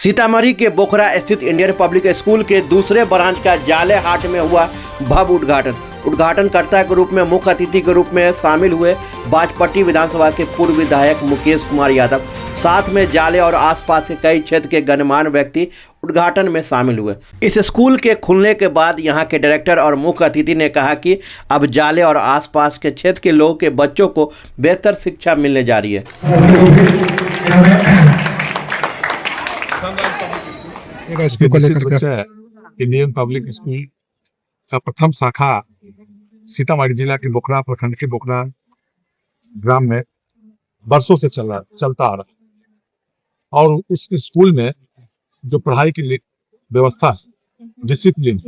सीतामढ़ी के बोखरा स्थित Indian public school के दूसरे ब्रांच का जाले हाट में हुआ भव्य उद्घाटनकर्ता के रूप में मुख्य अतिथि के रूप में शामिल हुए बाजपट्टी विधानसभा के पूर्व विधायक मुकेश कुमार यादव। साथ में जाले और आसपास के कई क्षेत्र के गणमान्य व्यक्ति उद्घाटन में शामिल हुए। इस स्कूल के खुलने के बाद यहां के डायरेक्टर और मुख्य अतिथि ने कहा कि अब जाले और आसपास के क्षेत्र के लोगों के बच्चों को बेहतर शिक्षा मिलने जा रही है। इंडियन पब्लिक स्कूल का प्रथम शाखा सीतामढ़ी जिला के बोखरा प्रखंड के बोखरा ग्राम में बरसों से चलता आ रहा है। और उस स्कूल में जो पढ़ाई की व्यवस्था डिसिप्लिन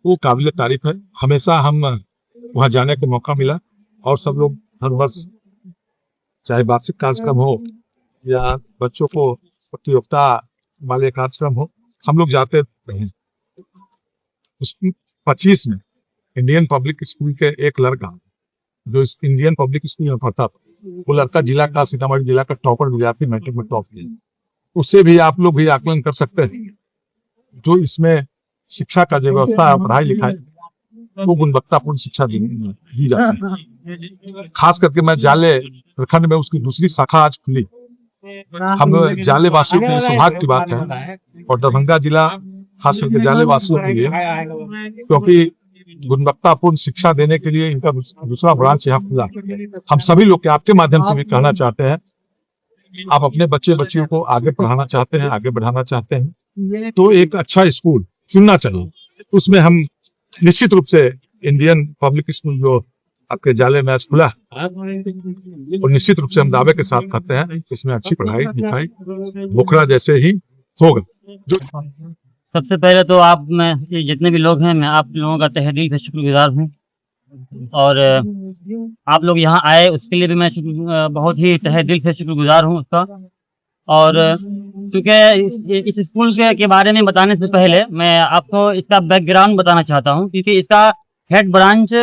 वो काबिल तारीफ है। हमेशा हम वहां जाने का मौका मिला और सब लोग हर वर्ष चाहे वार्षिक कार्यक्रम हो या बच्चों को प्रतियोगिता वाले कार्यक्रम हो, हम लोग जाते रहे। उसमें 25 में इंडियन पब्लिक स्कूल के एक लड़का जो इस इंडियन पब्लिक स्कूल में पढ़ता था, वो लड़का जिला का सीतामढ़ी जिला का टॉपर विद्यार्थी मैट्रिक में टॉप किया। उससे भी आप लोग भी आकलन कर सकते हैं जो इसमें शिक्षा का जो व्यवस्था है, पढ़ाई लिखाई, वो गुणवत्तापूर्ण शिक्षा दी जाती है। खास करके मैं जाले प्रखंड में उसकी दूसरी शाखा आज खुली। हम जाले वासियों के लिए सौभाग्य की बात है और दरभंगा जिला खास करके जाले वासियों के लिए, क्योंकि गुणवत्तापूर्ण शिक्षा देने के लिए इनका दूसरा ब्रांच यहाँ खुला। हम सभी लोग के आपके माध्यम से भी कहना चाहते हैं, आप अपने बच्चियों को आगे पढ़ाना चाहते हैं, आगे बढ़ाना चाहते हैं, तो एक अच्छा स्कूल चुनना चाहिए। उसमें हम निश्चित रूप से इंडियन पब्लिक स्कूल जो आपके जाले में आज खुला और निश्चित रूप से हम दावे के साथ कहते हैं इसमें अच्छी पढ़ाई लिखाई बोखरा जैसे ही होगा। सबसे पहले तो मैं जितने भी लोग हैं, मैं आप लोगों का तहे दिल से शुक्रगुजार हूँ और आप लोग यहाँ आए उसके लिए भी मैं बहुत ही तहे दिल से शुक्रगुजार हूँ उसका। और क्योंकि इस स्कूल के बारे में बताने से पहले मैं आपको इसका बैकग्राउंड बताना चाहता हूँ, क्योंकि इसका हेड ब्रांच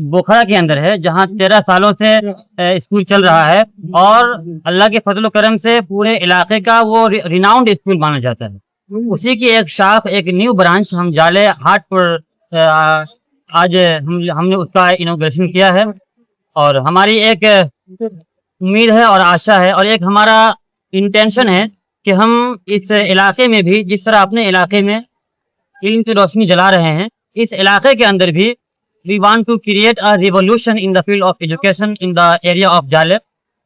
बोखरा के अंदर है, जहाँ 13 सालों से स्कूल चल रहा है और अल्लाह के फजल करम से पूरे इलाके का वो रिनाउंड स्कूल माना जाता है। उसी की एक शाख, एक न्यू ब्रांच हम जाले हाट पर आज हमने उसका इनॉग्रेशन किया है। और हमारी एक उम्मीद है और आशा है और एक हमारा इंटेंशन है कि हम इस इलाके में भी, जिस तरह अपने इलाके में इल्म की रोशनी जला रहे हैं, इस इलाके के अंदर भी we want to create a revolution in the field of education in the area of Jale.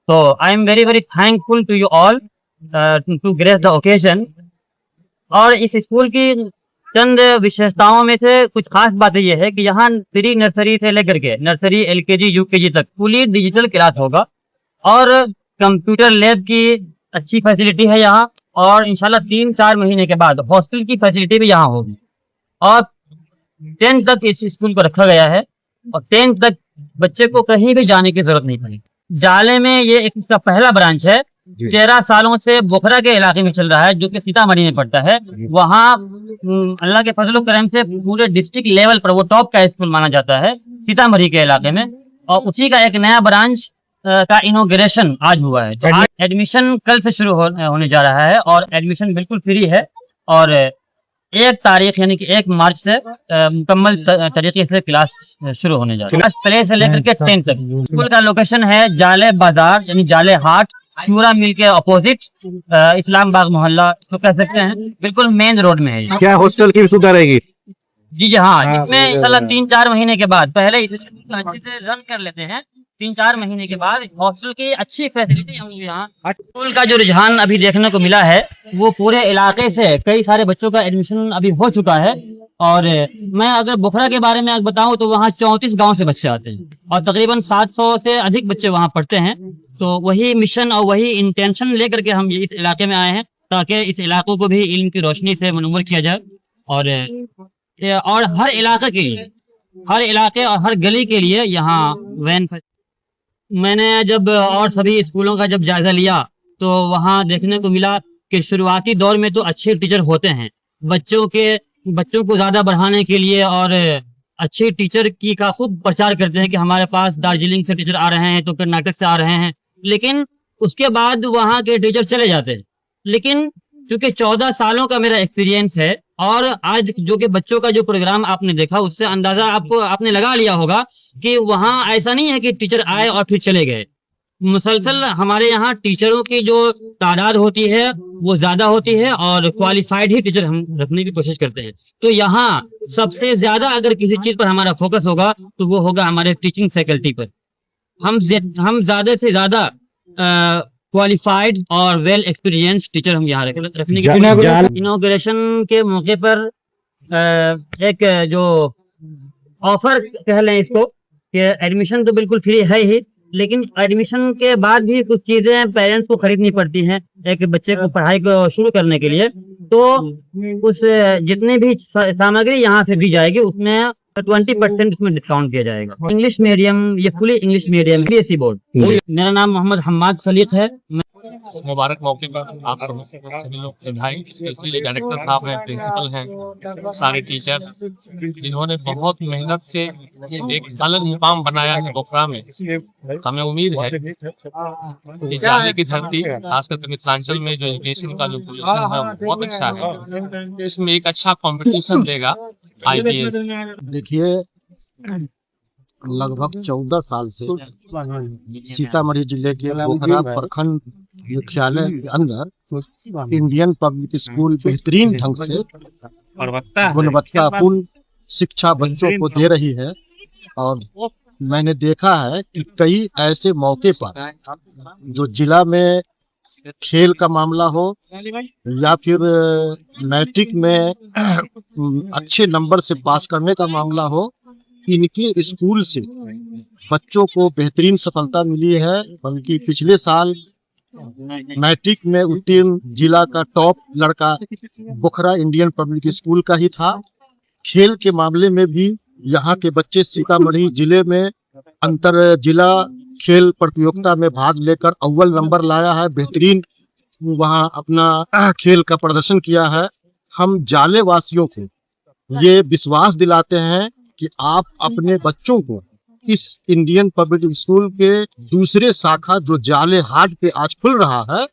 So I am very thankful to you all to grace the occasion. और इस स्कूल की चंद विशेषताओं में से कुछ खास बातें यह है कि यहाँ प्री नर्सरी से लेकर के नर्सरी LKG UKG तक पूरी डिजिटल क्लास होगा और कंप्यूटर लैब की अच्छी फैसिलिटी है यहाँ। और इंशाल्लाह 3-4 महीने के बाद हॉस्टल की फैसिलिटी भी यहाँ होगी। और 10th तक इस स्कूल को रखा गया है और 10th तक बच्चे को कहीं भी जाने की जरूरत नहीं पड़ेगी। जाले में ये एक इसका पहला ब्रांच है, 13 सालों से बोखरा के इलाके में चल रहा है, जो कि सीतामढ़ी में पड़ता है। वहाँ अल्लाह के फजल करम से पूरे डिस्ट्रिक्ट लेवल पर वो टॉप का स्कूल माना जाता है सीतामढ़ी के इलाके में। और उसी का एक नया ब्रांच का इनॉग्रेशन आज हुआ है। तो आज एडमिशन कल से शुरू होने जा रहा है और एडमिशन बिल्कुल फ्री है। और 1 तारीख यानी कि 1 मार्च से मुकम्मल तरीके से क्लास शुरू होने जा रही है। प्ले से लेकर के 10th तक। स्कूल का लोकेशन है जाले बाजार यानी जाले हाट, चूरा मिल के अपोजिट इस्लाम बाग मोहल्ला इसको कह सकते हैं, बिल्कुल मेन रोड में है। क्या हॉस्टल की सुविधा रहेगी? जी हाँ, इसमें इंशाल्लाह 3-4 महीने के बाद, पहले इस अच्छे से रन कर लेते हैं, 3-4 महीने के बाद हॉस्टल की अच्छी फैसिलिटी हम यहाँ। स्कूल का जो रुझान अभी देखने को मिला है वो पूरे इलाके से कई सारे बच्चों का एडमिशन अभी हो चुका है। और मैं अगर बोखरा के बारे में बताऊं तो वहाँ 34 गांव से बच्चे आते हैं और तकरीबन 700 से अधिक बच्चे वहाँ पढ़ते हैं। तो वही मिशन और वही इंटेंशन लेकर के हम इस इलाके में आए हैं, ताकि इस इलाकों को भी इल्म की रोशनी से मनूवर किया जाए। और हर इलाके के लिए, हर इलाके और हर गली के लिए यहाँ वैन। मैंने जब और सभी स्कूलों का जब जायजा लिया तो वहाँ देखने को मिला कि शुरुआती दौर में तो अच्छे टीचर होते हैं, बच्चों को ज्यादा बढ़ाने के लिए और अच्छे टीचर की का खूब प्रचार करते हैं कि हमारे पास दार्जिलिंग से टीचर आ रहे हैं, तो कर्नाटक से आ रहे हैं। लेकिन उसके बाद वहाँ के टीचर चले जाते हैं। लेकिन क्योंकि 14 सालों का मेरा एक्सपीरियंस है और आज जो कि बच्चों का जो प्रोग्राम आपने देखा उससे अंदाजा आपने लगा लिया होगा कि वहाँ ऐसा नहीं है कि टीचर आए और फिर चले गए। मुसलसल हमारे यहाँ टीचरों की जो तादाद होती है वो ज्यादा होती है और क्वालिफाइड ही टीचर हम रखने की कोशिश करते हैं। तो यहाँ सबसे ज्यादा अगर किसी चीज पर हमारा फोकस होगा तो वो होगा हमारे टीचिंग फैकल्टी पर। हम ज्यादा से ज्यादा क्वालिफाइड और वेल एक्सपीरियंस टीचर हम यहाँ रखने की इनॉग्रेशन के मौके पर एक जो ऑफर कह लें इसको कि एडमिशन तो बिल्कुल फ्री है ही, लेकिन एडमिशन के बाद भी कुछ चीजें पेरेंट्स को खरीदनी पड़ती हैं एक बच्चे को पढ़ाई को शुरू करने के लिए। तो उस जितनी भी सामग्री यहाँ से दी जाएगी उसमें 20% उसमें डिस्काउंट दिया जाएगा। इंग्लिश मीडियम, ये fully English medium CBSE board. मेरा नाम मोहम्मद हम्माद खलीक है। इस मुबारक मौके पर आप सभी लोग भाई, स्पेशली डायरेक्टर साहब हैं, प्रिंसिपल हैं, सारे टीचर जिन्होंने बहुत मेहनत से एक अलग मुकाम बनाया है बोखरा में। हमें उम्मीद है कि जाने की धरती खासकर मिथिलांचल में जो एजुकेशन का जो पोजीशन है वो बहुत अच्छा है। इसमें एक अच्छा कंपटीशन देगा IPS। देखिए, लगभग 14 साल से सीतामढ़ी जिले के बोखरा प्रखंड मुख्यालय के अंदर इंडियन पब्लिक स्कूल बेहतरीन ढंग से गुणवत्तापूर्ण शिक्षा बच्चों को दे रही है। और मैंने देखा है कि कई ऐसे मौके पर जो जिला में खेल का मामला हो या फिर मैट्रिक में अच्छे नंबर से पास करने का मामला हो, इनके स्कूल से बच्चों को बेहतरीन सफलता मिली है। बल्कि पिछले साल मैट्रिक में उत्तीर्ण जिला का टॉप लड़का बोखरा इंडियन पब्लिक स्कूल का ही था। खेल के मामले में भी यहाँ के बच्चे सीतामढ़ी जिले में अंतर जिला खेल प्रतियोगिता में भाग लेकर अव्वल नंबर लाया है। बेहतरीन वहाँ अपना खेल का प्रदर्शन किया है। हम जाले वासियों को ये विश्वास दिलाते हैं कि आप अपने बच्चों को इस इंडियन पब्लिक स्कूल के दूसरे शाखा जो जाले हाट पे आज खुल रहा है,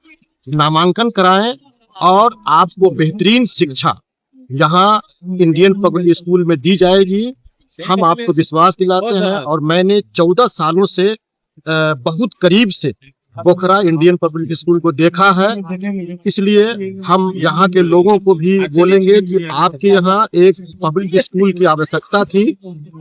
नामांकन कराएं और आपको बेहतरीन शिक्षा यहाँ इंडियन पब्लिक स्कूल में दी जाएगी। हम आपको विश्वास दिलाते हैं और मैंने 14 सालों से बहुत करीब से बोखरा इंडियन पब्लिक स्कूल को देखा है। इसलिए हम यहाँ के लोगों को भी बोलेंगे कि आपके यहाँ एक पब्लिक स्कूल की आवश्यकता थी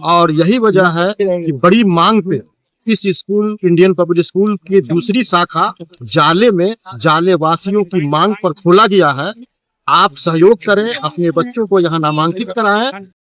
और यही वजह है कि बड़ी मांग पे इस स्कूल इंडियन पब्लिक स्कूल की दूसरी शाखा जाले में जाले वासियों की मांग पर खोला गया है। आप सहयोग करें, अपने बच्चों को यहाँ नामांकित कराएं।